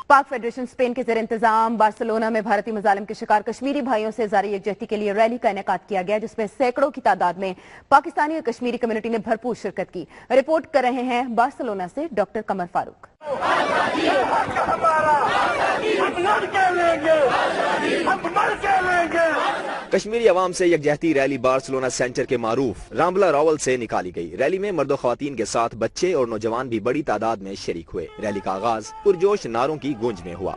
पाक federation Spain के ज़ेर इंतजाम बार्सिलोना में भारतीय मजालिम के शिकार कश्मीरी भाइयों से ज़ारी यकजहती के लिए रैली का इनेकाद किया गया, जिसमें सैकड़ों की तादाद में पाकिस्तानी और कश्मीरी कम्युनिटी ने भरपूर शिरकत की। रिपोर्ट कर रहे हैं बार्सिलोना से डॉक्टर कमर फारूक। कश्मीरी अवाम से यकजहती रैली बार्सिलोना सेंटर के मारूफ रामबला रावल से निकाली गई। रैली में मर्द ख्वातीन के साथ बच्चे और नौजवान भी बड़ी तादाद में शरीक हुए। रैली का आगाज पुरजोश नारों की गूंज में हुआ।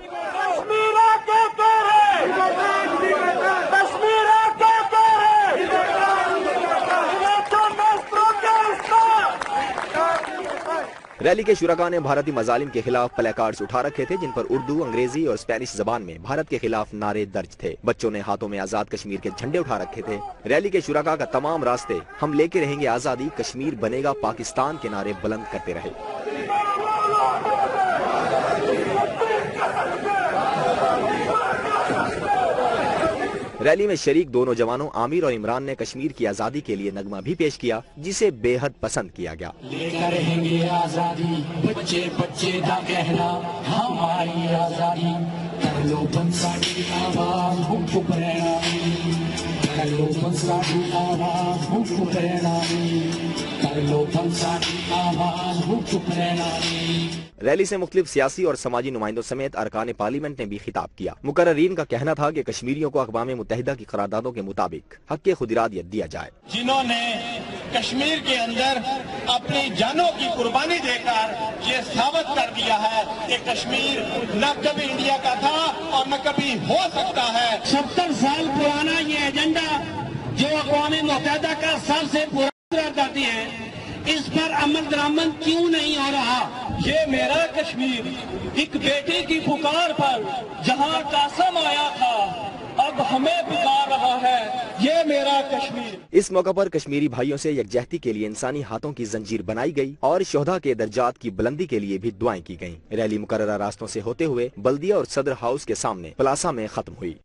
रैली के शुरका ने भारतीय मजालिम के खिलाफ प्लेकार्ड्स उठा रखे थे, जिन पर उर्दू, अंग्रेजी और स्पेनिश जबान में भारत के खिलाफ नारे दर्ज थे। बच्चों ने हाथों में आजाद कश्मीर के झंडे उठा रखे थे। रैली के शुरका का तमाम रास्ते हम लेके रहेंगे आजादी, कश्मीर बनेगा पाकिस्तान के नारे बुलंद करते रहे। रैली में शरीक दो नौजवानों आमिर और इमरान ने कश्मीर की आजादी के लिए नगमा भी पेश किया, जिसे बेहद पसंद किया गया। लेकर रहेंगे आजादी, बच्चे बच्चे दा कहना हमारी आजादी, कर लो पंसाटी आवाज हम चुप रहना, कर लो पंसाटी आवाज हम चुप रहना, कर लो पंसाटी आवाज हम चुप रहना। रैली से मुख्तलिफ सियासी और समाजी नुमाइंदों समेत अरकान पार्लियामेंट ने भी खिताब किया। मुकर्ररीन का कहना था कि कश्मीरियों को अक़वाम मुत्तहिदा की करारदादों के मुताबिक हक़ खुदिरादियत दिया जाए। जिन्होंने कश्मीर के अंदर अपनी जानों की कुर्बानी देकर ये साबित कर दिया है कि कश्मीर न कभी इंडिया का था और न कभी हो सकता है। 70 साल पुराना ये एजेंडा जो अक़वाम मुत्तहिदा का सबसे पुराना करती है, इस पर अमल दरामद क्यों नहीं हो रहा? ये मेरा कश्मीर एक बेटे की पुकार पर जहां कासम आया था, अब हमें पुकार रहा है, ये मेरा कश्मीर। इस मौका पर कश्मीरी भाइयों से यकजहती के लिए इंसानी हाथों की जंजीर बनाई गई और शोहदा के दर्जात की बुलंदी के लिए भी दुआएं की गईं। रैली मुकर्ररा रास्तों से होते हुए बल्दिया और सदर हाउस के सामने प्लाजा में खत्म हुई।